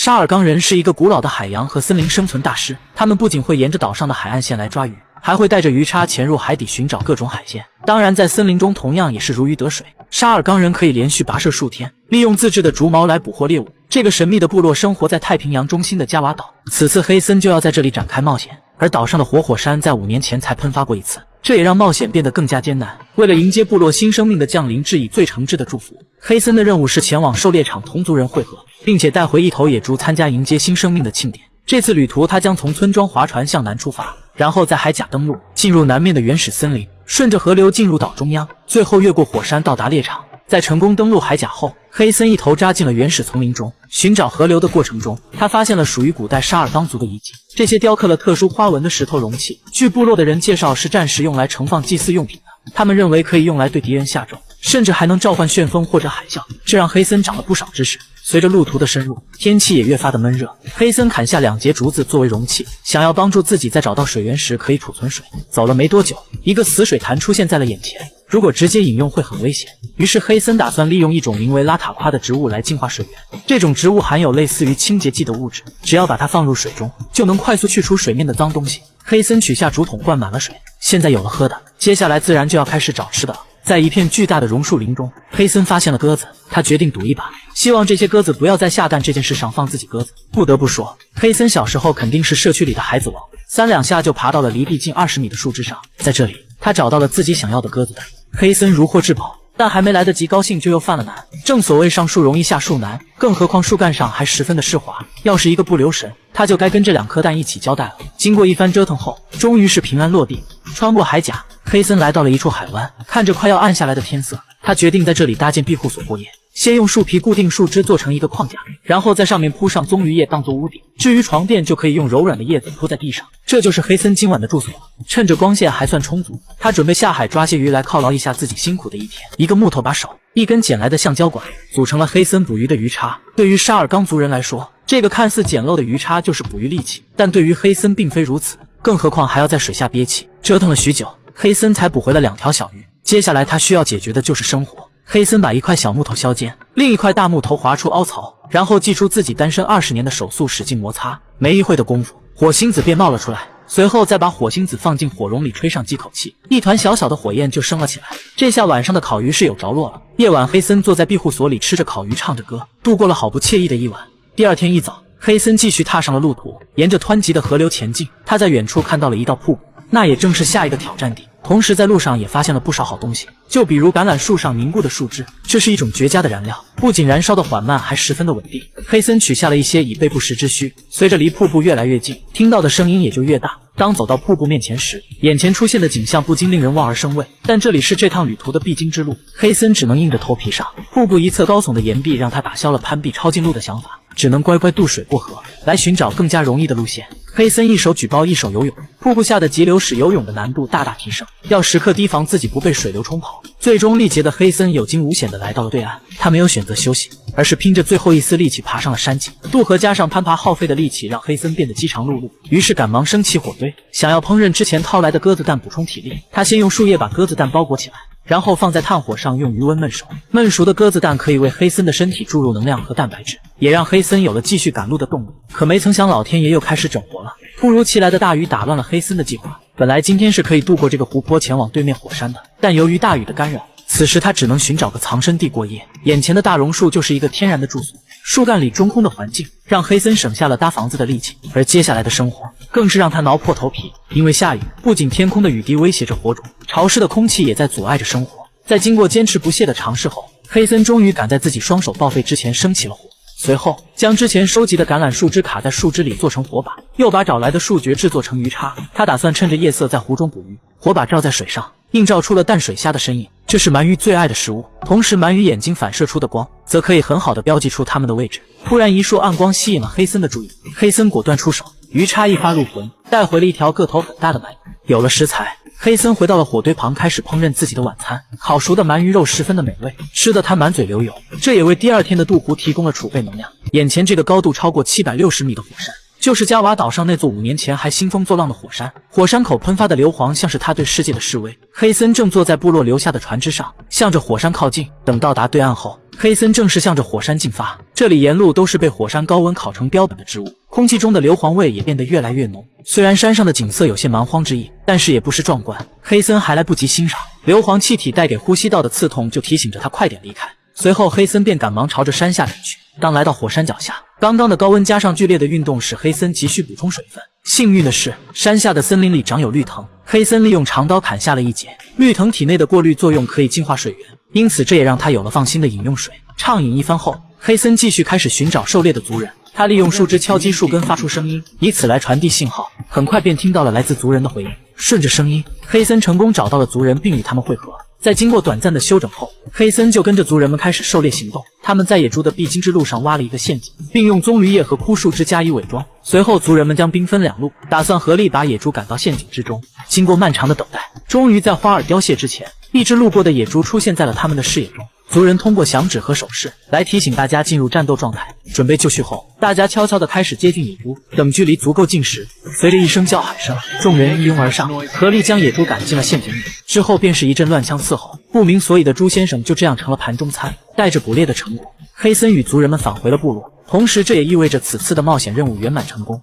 沙尔冈人是一个古老的海洋和森林生存大师，他们不仅会沿着岛上的海岸线来抓鱼，还会带着鱼叉潜入海底寻找各种海鲜。当然，在森林中同样也是如鱼得水。沙尔冈人可以连续跋涉数天，利用自制的竹矛来捕获猎物。这个神秘的部落生活在太平洋中心的加瓦岛，此次黑森就要在这里展开冒险。而岛上的活火山在5年前才喷发过一次，这也让冒险变得更加艰难。为了迎接部落新生命的降临，致以最诚挚的祝福，黑森的任务是前往狩猎场同族人会合，并且带回一头野猪参加迎接新生命的庆典。这次旅途，他将从村庄划船向南出发，然后在海甲登陆，进入南面的原始森林，顺着河流进入岛中央，最后越过火山到达猎场。在成功登陆海甲后，黑森一头扎进了原始丛林中。寻找河流的过程中，他发现了属于古代沙尔冈族的遗迹。这些雕刻了特殊花纹的石头容器，据部落的人介绍，是战时用来盛放祭祀用品的。他们认为可以用来对敌人下咒，甚至还能召唤旋风或者海啸，这让黑森长了不少知识。随着路途的深入，天气也越发的闷热。黑森砍下2节竹子作为容器，想要帮助自己在找到水源时可以储存水。走了没多久，一个死水潭出现在了眼前，如果直接饮用会很危险。于是黑森打算利用一种名为拉塔夸的植物来净化水源。这种植物含有类似于清洁剂的物质，只要把它放入水中，就能快速去除水面的脏东西。黑森取下竹筒灌满了水，现在有了喝的，接下来自然就要开始找吃的了。在一片巨大的榕树林中，黑森发现了鸽子，他决定赌一把，希望这些鸽子不要在下蛋这件事上放自己鸽子。不得不说，黑森小时候肯定是社区里的孩子王，3两下就爬到了离地近20米的树枝上，在这里他找到了自己想要的鸽子蛋。黑森如获至宝，但还没来得及高兴就又犯了难。正所谓上树容易下树难，更何况树干上还十分的湿滑，要是一个不留神，他就该跟这2颗蛋一起交代了。经过一番折腾后，终于是平安落地。穿过海甲，黑森来到了一处海湾，看着快要暗下来的天色，他决定在这里搭建庇护所过夜。先用树皮固定树枝做成一个框架，然后在上面铺上棕榈叶当做屋顶。至于床垫，就可以用柔软的叶子铺在地上。这就是黑森今晚的住所了。趁着光线还算充足，他准备下海抓些鱼来犒劳一下自己辛苦的一天。一个木头把手，一根捡来的橡胶管，组成了黑森捕鱼的鱼叉。对于沙尔冈族人来说，这个看似简陋的鱼叉就是捕鱼利器，但对于黑森并非如此，更何况还要在水下憋气。折腾了许久，黑森才捕回了2条小鱼。接下来他需要解决的就是生活。黑森把一块小木头削尖，另一块大木头划出凹槽，然后祭出自己单身20年的手速，使劲摩擦。没一会的功夫，火星子便冒了出来，随后再把火星子放进火笼里吹上几口气，一团小小的火焰就升了起来。这下晚上的烤鱼是有着落了。夜晚，黑森坐在庇护所里吃着烤鱼，唱着歌，度过了好不惬意的一晚。第二天一早，黑森继续踏上了路途，沿着湍急的河流前进。他在远处看到了一道瀑布，那也正是下一个挑战地。同时在路上也发现了不少好东西，就比如橄榄树上凝固的树枝，这是一种绝佳的燃料，不仅燃烧的缓慢，还十分的稳定。黑森取下了一些以备不时之需。随着离瀑布越来越近，听到的声音也就越大。当走到瀑布面前时，眼前出现的景象不禁令人望而生畏。但这里是这趟旅途的必经之路，黑森只能硬着头皮上。瀑布一侧高耸的岩壁让他打消了攀壁抄近路的想法，只能乖乖渡水过河，来寻找更加容易的路线。黑森一手举包一手游泳，瀑布下的急流使游泳的难度大大提升，要时刻提防自己不被水流冲跑。最终力竭的黑森有惊无险地来到了对岸，他没有选择休息，而是拼着最后一丝力气爬上了山脊。渡河加上攀爬耗费的力气让黑森变得饥肠辘辘，于是赶忙升起火堆，想要烹饪之前掏来的鸽子蛋补充体力。他先用树叶把鸽子蛋包裹起来，然后放在炭火上用余温焖熟。焖熟的鸽子蛋可以为黑森的身体注入能量和蛋白质，也让黑森有了继续赶路的动力。可没曾想老天爷又开始整活了，突如其来的大雨打乱了黑森的计划。本来今天是可以渡过这个湖泊前往对面火山的，但由于大雨的干扰，此时他只能寻找个藏身地过夜。眼前的大榕树就是一个天然的住所，树干里中空的环境让黑森省下了搭房子的力气，而接下来的生活更是让他挠破头皮。因为下雨，不仅天空的雨滴威胁着火种，潮湿的空气也在阻碍着生活。在经过坚持不懈的尝试后，黑森终于赶在自己双手报废之前升起了火。随后将之前收集的橄榄树枝卡在树枝里做成火把，又把找来的树蕨制作成鱼叉。他打算趁着夜色在湖中捕鱼，火把照在水上，映照出了淡水虾的身影，这是鳗鱼最爱的食物。同时鳗鱼眼睛反射出的光则可以很好的标记出它们的位置。突然一束暗光吸引了黑森的注意，黑森果断出手，鱼叉一发入魂，带回了一条个头很大的鳗鱼。有了食材，黑森回到了火堆旁，开始烹饪自己的晚餐。烤熟的鳗鱼肉十分的美味，吃得他满嘴流油，这也为第二天的渡湖提供了储备能量。眼前这个高度超过760米的火山，就是加瓦岛上那座5年前还兴风作浪的火山。火山口喷发的硫磺像是他对世界的示威。黑森正坐在部落留下的船只上，向着火山靠近。等到达对岸后，黑森正式向着火山进发，这里沿路都是被火山高温烤成标本的植物，空气中的硫磺味也变得越来越浓。虽然山上的景色有些蛮荒之意，但是也不失壮观。黑森还来不及欣赏硫磺气体带给呼吸道的刺痛，就提醒着他快点离开。随后黑森便赶忙朝着山下赶去。当来到火山脚下，刚刚的高温加上剧烈的运动，使黑森急需补充水分。幸运的是，山下的森林里长有绿藤，黑森利用长刀砍下了一截。绿藤体内的过滤作用可以净化水源，因此这也让他有了放心的饮用水。畅饮一番后，黑森继续开始寻找狩猎的族人。他利用树枝敲击树根发出声音，以此来传递信号。很快便听到了来自族人的回应。顺着声音，黑森成功找到了族人，并与他们会合。在经过短暂的休整后，黑森就跟着族人们开始狩猎行动。他们在野猪的必经之路上挖了一个陷阱，并用棕榈叶和枯树枝加以伪装。随后族人们将兵分两路，打算合力把野猪赶到陷阱之中。经过漫长的等待，终于在花儿凋谢之前，一只路过的野猪出现在了他们的视野中。族人通过响指和手势来提醒大家进入战斗状态，准备就绪后，大家悄悄地开始接近野猪。等距离足够近时，随着一声叫喊声，众人一拥而上，合力将野猪赶进了陷阱里。之后便是一阵乱枪伺候，不明所以的猪先生就这样成了盘中餐。带着捕猎的成果，黑森与族人们返回了部落，同时这也意味着此次的冒险任务圆满成功。